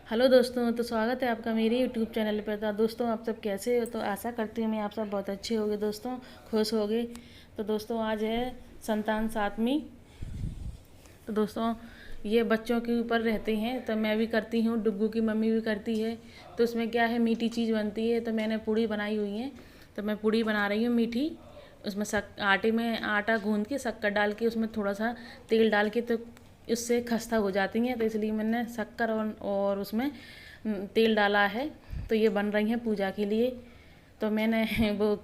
Hello दोस्तों, तो स्वागत है आपका मेरे यूट्यूब चैनल पर। तो दोस्तों, आप सब कैसे हो? तो आशा करती हूँ मैं आप सब बहुत अच्छे होंगे दोस्तों, खुश होंगे। तो दोस्तों, आज है संतान सातवीं। तो दोस्तों, ये बच्चों के ऊपर रहते हैं, तो मैं भी करती हूँ, डुग्गू की मम्मी भी करती है। तो उसमें क्या है, मीठी चीज़ बनती है। तो मैंने पूड़ी बनाई हुई है, तो मैं पूड़ी बना रही हूँ मीठी। उसमें आटे में आटा गूंद के शक्कर डाल के उसमें थोड़ा सा तेल डाल के, तो इससे खस्ता हो जाती हैं। तो इसलिए मैंने शक्कर और उसमें तेल डाला है। तो ये बन रही हैं पूजा के लिए। तो मैंने वो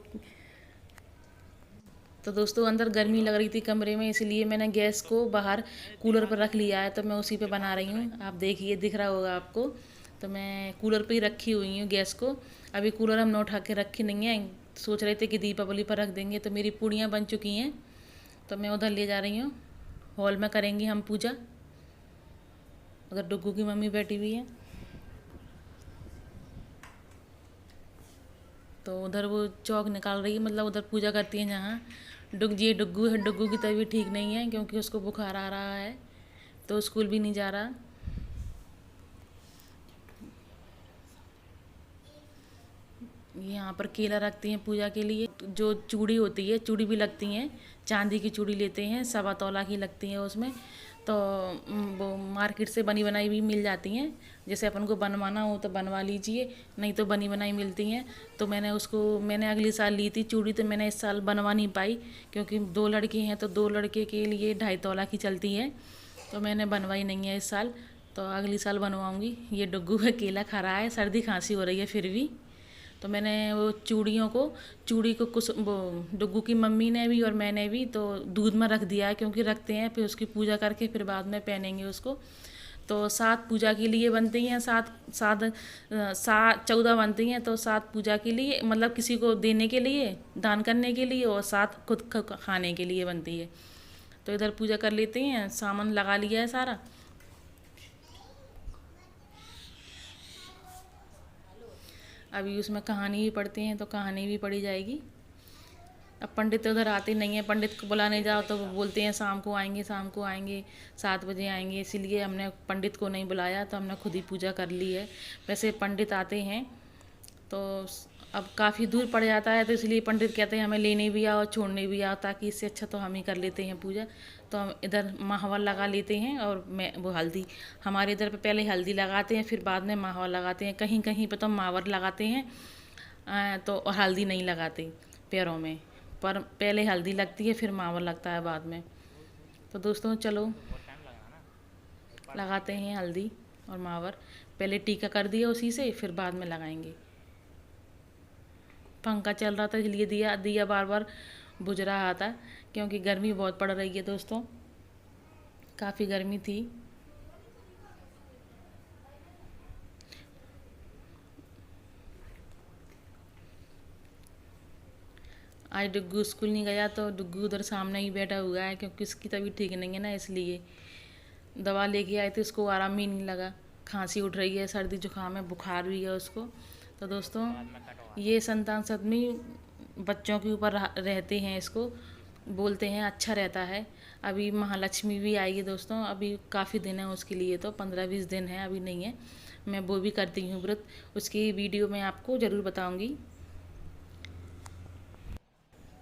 तो दोस्तों, अंदर गर्मी लग रही थी कमरे में, इसलिए मैंने गैस को बाहर कूलर पर रख लिया है। तो मैं उसी पे बना रही हूँ। आप देखिए, दिख रहा होगा आपको। तो मैं कूलर पे ही रखी हुई हूँ गैस को। अभी कूलर हमने उठा के रखी नहीं है, सोच रहे थे कि दीपावली पर रख देंगे। तो मेरी पूड़ियाँ बन चुकी हैं, तो मैं उधर ले जा रही हूँ। हॉल में करेंगे हम पूजा। उधर डुग्गू की मम्मी बैठी हुई है, तो उधर वो चौक निकाल रही है, मतलब उधर पूजा करती है जहाँ ये डुग्गू है। डुग्गू की तबीयत ठीक नहीं है, क्योंकि उसको बुखार आ रहा है, तो स्कूल भी नहीं जा रहा। यहाँ पर केला रखती हैं पूजा के लिए। जो चूड़ी होती है, चूड़ी भी लगती हैं, चांदी की चूड़ी लेते हैं, 1.25 तोला की लगती है उसमें। तो वो मार्केट से बनी बनाई भी मिल जाती हैं। जैसे अपन को बनवाना हो तो बनवा लीजिए, नहीं तो बनी बनाई मिलती हैं। तो मैंने अगले साल ली थी चूड़ी, तो मैंने इस साल बनवा नहीं पाई, क्योंकि 2 लड़के हैं, तो 2 लड़के के लिए 2.5 तोला की चलती है। तो मैंने बनवाई नहीं है इस साल, तो अगली साल बनवाऊँगी। ये डुग्गू है, केला खा रहा है, सर्दी खांसी हो रही है फिर भी। तो मैंने वो चूड़ी को कुछ वो डुग्गू की मम्मी ने भी और मैंने भी तो दूध में रख दिया है, क्योंकि रखते हैं फिर उसकी पूजा करके फिर बाद में पहनेंगे उसको। तो 7 पूजा के लिए बनती हैं, 14 बनती हैं। तो 7 पूजा के लिए, मतलब किसी को देने के लिए, दान करने के लिए, और 7 खुद खाने के लिए बनती है। तो इधर पूजा कर लेते हैं, सामान लगा लिया है सारा। अभी उसमें कहानी भी पढ़ते हैं, तो कहानी भी पढ़ी जाएगी। अब पंडित उधर आते नहीं है, पंडित को बुलाने जाओ तो वो बोलते हैं शाम को आएंगे, शाम को आएंगे, 7 बजे आएंगे। इसीलिए हमने पंडित को नहीं बुलाया, तो हमने खुद ही पूजा कर ली है। वैसे पंडित आते हैं तो अब काफ़ी दूर पड़ जाता है, तो इसलिए पंडित कहते हैं हमें लेने भी आओ, छोड़ने भी आओ, ताकि इससे अच्छा तो हम ही कर लेते हैं पूजा। तो हम इधर महावर लगा लेते हैं, और मैं वो हल्दी, हमारे इधर पे पहले हल्दी लगाते हैं, फिर बाद में महावर लगाते हैं। कहीं कहीं पे तो महावर लगाते हैं, तो और हल्दी नहीं लगाते पैरों में, पर पहले हल्दी लगती है, फिर महावर लगता है बाद में। तो दोस्तों, चलो लगाते हैं हल्दी और महावर। पहले टीका कर दिया उसी से, फिर बाद में लगाएंगे। पंखा चल रहा था, इसलिए दिया दिया बार बार बुझ रहा था, क्योंकि गर्मी बहुत पड़ रही है दोस्तों, काफ़ी गर्मी थी। आज डुग्गू स्कूल नहीं गया, तो डुग्गू उधर सामने ही बैठा हुआ है, क्योंकि उसकी तबीयत ठीक नहीं है ना, इसलिए दवा लेके आए थे, उसको आराम ही नहीं लगा। खांसी उठ रही है, सर्दी जुकाम है, बुखार भी है उसको। तो दोस्तों, ये संतान सदमी बच्चों के ऊपर रहते हैं, इसको बोलते हैं, अच्छा रहता है। अभी महालक्ष्मी भी आएगी दोस्तों, अभी काफ़ी दिन है उसके लिए, तो 15-20 दिन है, अभी नहीं है। मैं वो भी करती हूँ व्रत, उसकी वीडियो मैं आपको ज़रूर बताऊँगी।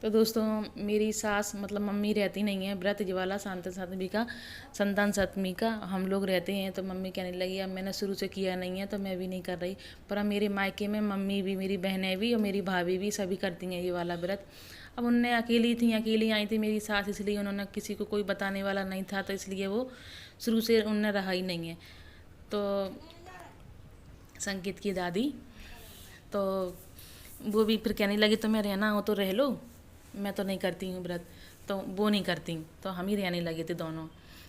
तो दोस्तों, मेरी सास मतलब मम्मी रहती नहीं है, व्रत ज्वाला संतान सप्तमी का हम लोग रहते हैं। तो मम्मी कहने लगी अब मैंने शुरू से किया नहीं है, तो मैं भी नहीं कर रही। पर अब मेरे मायके में मम्मी भी, मेरी बहनें भी और मेरी भाभी भी सभी करती हैं ये वाला व्रत। अब उनने अकेली थी, अकेली आई थी मेरी सास, इसलिए उन्होंने किसी को कोई बताने वाला नहीं था, तो इसलिए वो शुरू से उनने रहा ही नहीं है। तो संकेत की दादी, तो वो भी फिर कहने लगी तुम्हें रहना हो तो रह लो, मैं तो नहीं करती हूँ व्रत। तो वो नहीं करती, तो हम ही रहने लगे थे दोनों।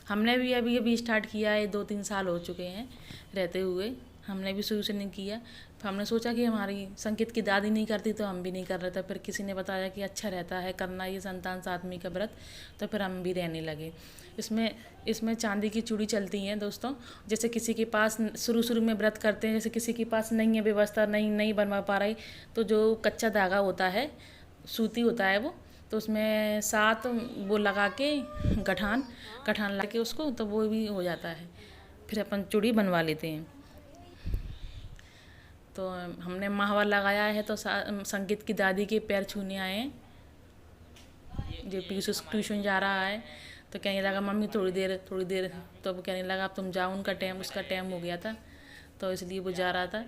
हमने भी अभी अभी स्टार्ट किया है, 2-3 साल हो चुके हैं रहते हुए, हमने भी शुरू से नहीं किया। फिर हमने सोचा कि हमारी संकेत की दादी नहीं करती, तो हम भी नहीं कर रहे थे। फिर किसी ने बताया कि अच्छा रहता है करना ये संतान सातवीं का व्रत, तो फिर हम भी रहने लगे। इसमें इसमें चांदी की चूड़ी चलती हैं दोस्तों। जैसे किसी के पास शुरू शुरू में व्रत करते हैं, जैसे किसी के पास नहीं है व्यवस्था, नहीं बनवा पा रही, तो जो कच्चा धागा होता है, सूती होता है वो, तो उसमें 7 वो लगा के गठान गठान लगा के उसको, तो वो भी हो जाता है। फिर अपन चूड़ी बनवा लेते हैं। तो हमने माहवा लगाया है, तो संकेत की दादी के पैर छूने आए हैं। जो पीछे ट्यूशन जा रहा है, तो कहने लगा मम्मी थोड़ी देर, तो वो कहने लगा अब तुम जाओ, उसका टाइम हो गया था, तो इसलिए वो जा रहा था।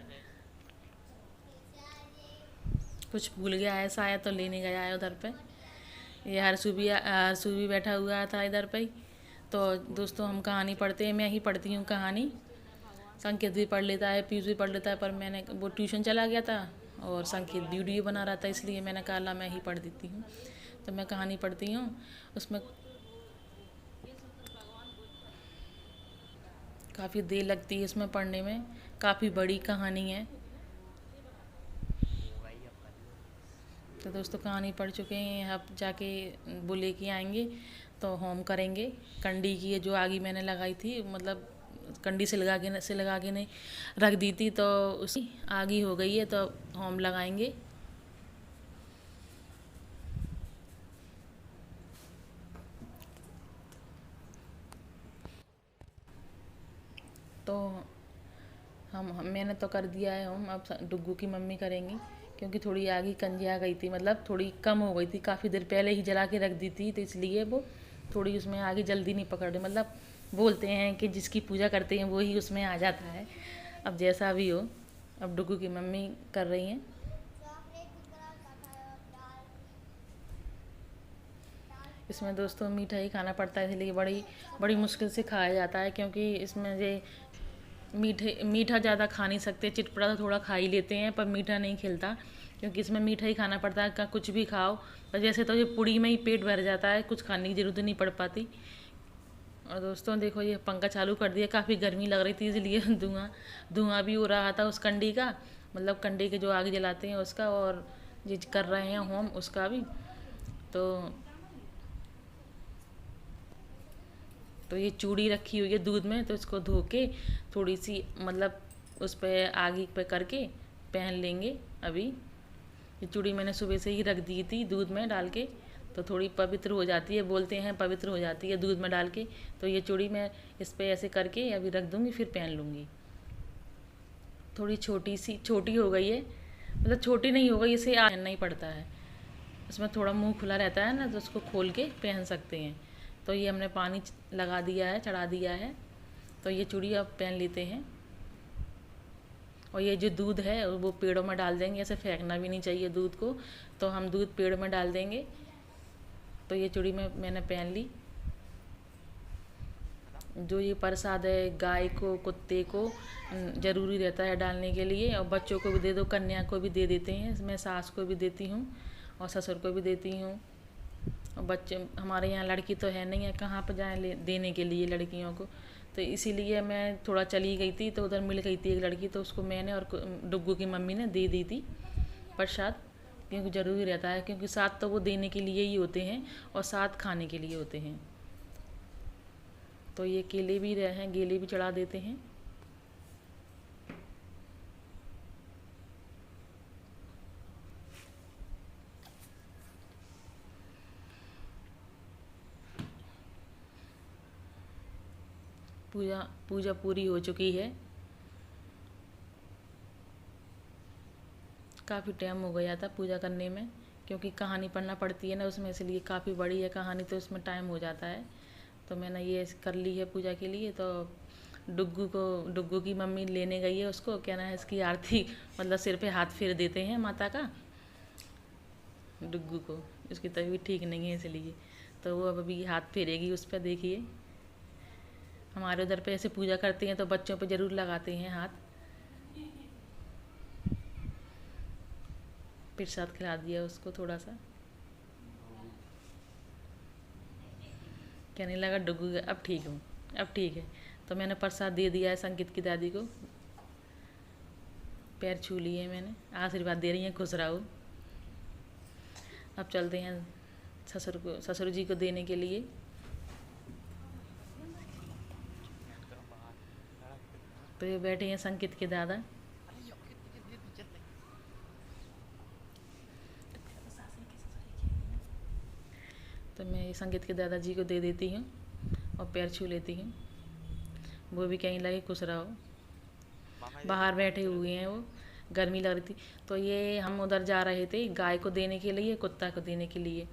कुछ भूल गया है शायद, तो लेने गया है उधर पे। ये हर्षु भी बैठा हुआ था इधर पे ही। तो दोस्तों हम कहानी पढ़ते हैं, मैं ही पढ़ती हूँ कहानी। संकेत भी पढ़ लेता है, पीयूष भी पढ़ लेता है, पर मैंने वो ट्यूशन चला गया था और संकेत वीडियो बना रहा था, इसलिए मैंने कहा ला मैं ही पढ़ देती हूँ। तो मैं कहानी पढ़ती हूँ। उसमें काफ़ी देर लगती है इसमें पढ़ने में, काफ़ी बड़ी कहानी है। तो दोस्तों कहानी पढ़ चुके हैं, अब जाके वो लेके आएंगे तो होम करेंगे। कंडी की जो आगी मैंने लगाई थी, मतलब कंडी से लगा के नहीं रख दी थी, तो उसी आगी हो गई है, तो होम लगाएंगे। तो मैंने तो कर दिया है होम, अब डुग्गू की मम्मी करेंगी, क्योंकि थोड़ी आगी कंजिया गई थी, मतलब थोड़ी कम हो गई थी, काफ़ी देर पहले ही जला के रख दी थी, तो इसलिए वो थोड़ी उसमें आगे जल्दी नहीं पकड़ रही। मतलब बोलते हैं कि जिसकी पूजा करते हैं वो ही उसमें आ जाता है। अब जैसा भी हो, अब डुग्गू की मम्मी कर रही हैं। इसमें दोस्तों मीठा ही खाना पड़ता है, इसलिए बड़ी मुश्किल से खाया जाता है, क्योंकि इसमें ये मीठा ज़्यादा खा नहीं सकते। चिटपटा तो थोड़ा खा ही लेते हैं, पर मीठा नहीं खिलता, क्योंकि इसमें मीठा ही खाना पड़ता है। कुछ भी खाओ, पर जैसे तो ये पूड़ी में ही पेट भर जाता है, कुछ खाने की ज़रूरत नहीं पड़ पाती। और दोस्तों देखो ये पंखा चालू कर दिया, काफ़ी गर्मी लग रही थी, इसलिए धुआं भी हो रहा था उस कंडी का, मतलब कंडी के जो आग जलाते हैं उसका, और ये कर रहे हैं होम उसका भी। तो ये चूड़ी रखी हुई है दूध में, तो इसको धो के थोड़ी सी, मतलब उस पर आग पे करके पहन लेंगे। अभी ये चूड़ी मैंने सुबह से ही रख दी थी दूध में डाल के, तो थोड़ी पवित्र हो जाती है, बोलते हैं पवित्र हो जाती है दूध में डाल के। तो ये चूड़ी मैं इस पर ऐसे करके अभी रख दूँगी, फिर पहन लूँगी। थोड़ी छोटी हो गई है, मतलब छोटी नहीं हो गई, इसे पहनना ही पड़ता है। उसमें थोड़ा मुंह खुला रहता है ना, तो उसको खोल के पहन सकते हैं। तो ये हमने पानी लगा दिया है, चढ़ा दिया है, तो ये चूड़ी अब पहन लेते हैं। और ये जो दूध है वो पेड़ों में डाल देंगे, ऐसे फेंकना भी नहीं चाहिए दूध को, तो हम दूध पेड़ में डाल देंगे। तो ये चूड़ी मैंने पहन ली। जो ये प्रसाद है गाय को, कुत्ते को ज़रूरी रहता है डालने के लिए, और बच्चों को भी दे दो, कन्या को भी दे देते हैं। मैं सास को भी देती हूँ और ससुर को भी देती हूँ। और बच्चे हमारे यहाँ लड़की तो है नहीं है, कहाँ पर जाएँ देने के लिए लड़कियों को, तो इसीलिए मैं थोड़ा चली गई थी, तो उधर मिल गई थी एक लड़की, तो उसको मैंने और डुग्गू की मम्मी ने दे दी थी प्रसाद, क्योंकि ज़रूरी रहता है, क्योंकि साथ तो वो देने के लिए ही होते हैं और साथ खाने के लिए होते हैं। तो ये केले भी रहे हैं, केले भी चढ़ा देते हैं। पूजा पूरी हो चुकी है। काफ़ी टाइम हो गया था पूजा करने में, क्योंकि कहानी पढ़ना पड़ती है ना उसमें, इसलिए काफ़ी बड़ी है कहानी, तो उसमें टाइम हो जाता है। तो मैंने ये कर ली है पूजा के लिए। तो डुग्गू की मम्मी लेने गई है उसको, क्या ना है इसकी आरती, मतलब सिर पे हाथ फेर देते हैं माता का। डुग्गू को उसकी तबीयत ठीक नहीं है, इसलिए तो वो अब अभी हाथ फेरेगी उस पर। देखिए हमारे उधर पे ऐसे पूजा करते हैं तो बच्चों पे ज़रूर लगाते हैं हाथ। प्रसाद खिला दिया उसको थोड़ा सा, कहने लगा डुग्गू अब ठीक हूँ, अब ठीक है। तो मैंने प्रसाद दे दिया है संकेत की दादी को, पैर छू लिए मैंने, आशीर्वाद दे रही हैं खुश रहो। अब चलते हैं ससुर जी को देने के लिए। तो ये बैठे हैं संकेत के दादा। तो मैं संकेत के दादाजी को दे देती हूँ और पैर छू लेती हूँ। वो भी कहीं लगे खुश रहो। बाहर बैठे हुए हैं वो, गर्मी लग रही थी। तो ये हम उधर जा रहे थे गाय को देने के लिए, कुत्ता को देने के लिए।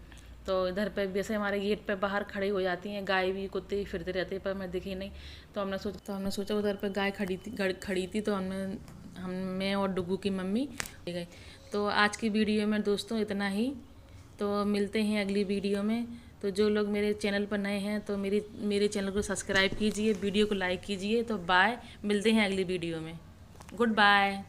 तो इधर पे वैसे हमारे गेट पे बाहर खड़ी हो जाती हैं गाय भी, कुत्ते भी फिरते रहते हैं, पर मैं दिखी नहीं। तो हमने सोचा उधर पे गाय खड़ी थी, तो मैं और डुगू की मम्मी ले गए। तो आज की वीडियो में दोस्तों इतना ही। तो मिलते हैं अगली वीडियो में। तो जो लोग मेरे चैनल पर नए हैं तो मेरे चैनल को सब्सक्राइब कीजिए, वीडियो को लाइक कीजिए। तो बाय, मिलते हैं अगली वीडियो में। Good bye.